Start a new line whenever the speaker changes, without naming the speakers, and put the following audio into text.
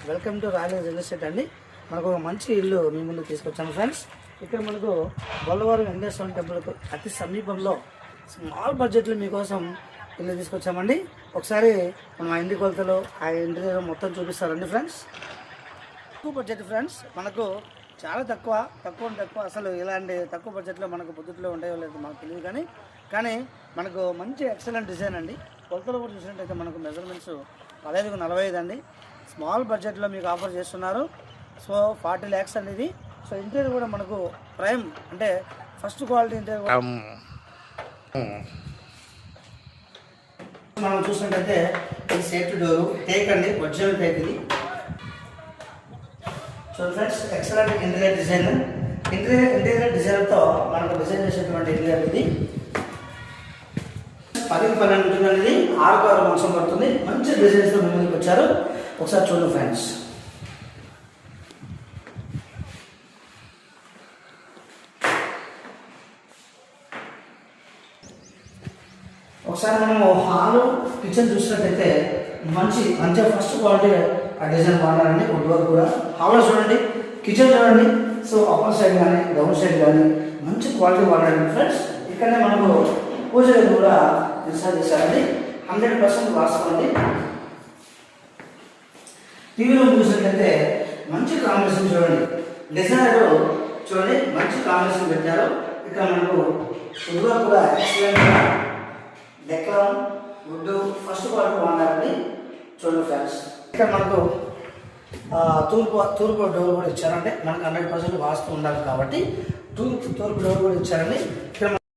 Welcome to royal real estate అండి. మనకు ఒక మంచి ఇల్లు మీ ముందు తీసుకొచ్చాము ఫ్రెండ్స్. ఇక్కడ మనకు బొల్లవారు వెంకటేశ్వర టెంపుల్కు అతి సమీపంలో స్మాల్ బడ్జెట్లో మీకోసం ఇల్లు తీసుకొచ్చామండి. ఒకసారి మనం ఆ ఇంటి కొలతలు ఆ ఇంటి దగ్గర మొత్తం చూపిస్తారండి ఫ్రెండ్స్. తక్కువ బడ్జెట్ ఫ్రెండ్స్, మనకు చాలా తక్కువ అసలు ఇలాంటి తక్కువ బడ్జెట్లో మనకు బుద్ధుట్లో ఉంటాయో లేదో మాకు తెలియదు, కానీ మనకు మంచి ఎక్సలెంట్ డిజైన్ అండి. కొలతలు కూడా చూసినట్టయితే మనకు మెజర్మెంట్స్ 15-45 అండి. స్మాల్ బడ్జెట్లో మీకు ఆఫర్ చేస్తున్నారు. సో 40 lakhs అండి ఇది. సో ఇంటీరియర్ కూడా మనకు ప్రైమ్ అంటే ఫస్ట్ క్వాలిటీ ఇంటీరియర్ మనం చూసినట్టయితే ఇది సేఫ్టీ డోరు టేక్ అండి, ఒరిజినల్ టేక్ ఇది. సో ఫ్రెండ్స్ ఎక్సలెంట్ ఇంటీరియర్ డిజైన్తో మనకు డిజైన్ చేసేటువంటి ఇంటీరియర్ ఇది. 10-12 ఉంటుంది అనేది 6 మంచం పడుతుంది. మంచి డిజైన్స్తో ముందుకు వచ్చారు. ఒకసారి చూడండి ఫ్రెండ్స్. ఒకసారి మనము హాలు కిచెన్ చూసినట్టయితే మంచి ఫస్ట్ క్వాలిటీ ఆ డిజైన్ వాడాలండి. వుడ్ వర్క్ కూడా హాల్లో చూడండి, కిచెన్ చూడండి. సో అప్పర్ సైడ్ కానీ డౌన్ సైడ్ కానీ మంచి క్వాలిటీ వాడాలండి ఫ్రెండ్స్. ఇక్కడనే మనకు పూజ గది కూడా ఇన్స్టాల్ చేశారండి. 100% వాస్తవండి. టీవీ రూమ్ చూసినట్లయితే మంచి కాంబినేషన్ చూడండి, డిజైనర్ చూడండి మంచి కాంబినేషన్ పెట్టారు. ఇక్కడ మనకు వుడ్ వర్క్ కూడా ఎక్సలెంట్గా డెక్లాన్ వుడ్ ఫస్ట్ క్వాలిటీ వాడారండి. చూడండి ఫ్రెండ్స్, ఇక్కడ మనకు తూర్పు డోర్ కూడా ఇచ్చారంటే మనకు 100% వాస్తు ఉండాలి కాబట్టి తూర్పు డోర్ కూడా ఇచ్చారండి. ఇక్కడ